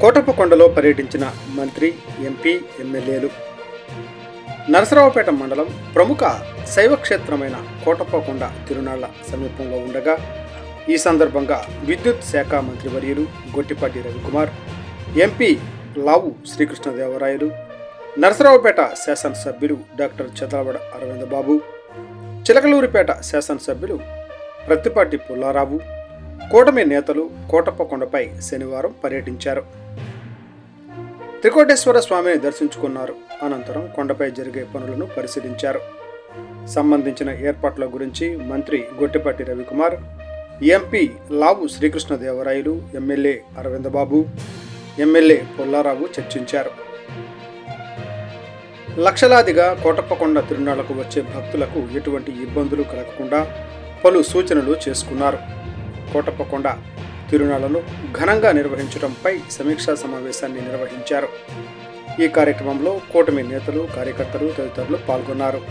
కోటప్పకొండలో పర్యటించిన మంత్రి, ఎంపీ, ఎమ్మెల్యేలు. నరసరావుపేట మండలం ప్రముఖ శైవ క్షేత్రమైన కోటప్పకొండ తిరునాళ్ల సమీపంలో ఉండగా ఈ సందర్భంగా విద్యుత్ శాఖ మంత్రివర్యులు గొట్టిపాటి రవికుమార్, ఎంపీ లావు శ్రీకృష్ణదేవరాయలు, నరసరావుపేట శాసనసభ్యులు డాక్టర్ చదలవడ అరవిందబాబు, చిలకలూరిపేట శాసనసభ్యులు ప్రత్తిపాటి పుల్లారావు, కూటమి నేతలు కోటప్పకొండపై శనివారం పర్యటించారు. త్రికోటేశ్వర స్వామిని దర్శించుకున్నారు. అనంతరం కొండపై జరిగే పనులను పరిశీలించారు. సంబంధించిన ఏర్పాట్ల గురించి మంత్రి గొట్టిపాటి రవికుమార్, ఎంపీ లావు శ్రీకృష్ణదేవరాయలు, ఎమ్మెల్యే అరవిందబాబు, ఎమ్మెల్యే పుల్లారావు చర్చించారు. లక్షలాదిగా కోటప్పకొండ తిరునాళ్లకు వచ్చే భక్తులకు ఎటువంటి ఇబ్బందులు కలగకుండా పలు సూచనలు చేసుకున్నారు. కోటప్పకొండ తిరునాళ్లను ఘనంగా నిర్వహించడంపై సమీక్షా సమావేశాన్ని నిర్వహించారు. ఈ కార్యక్రమంలో కూటమి నేతలు, కార్యకర్తలు తదితరులు పాల్గొన్నారు.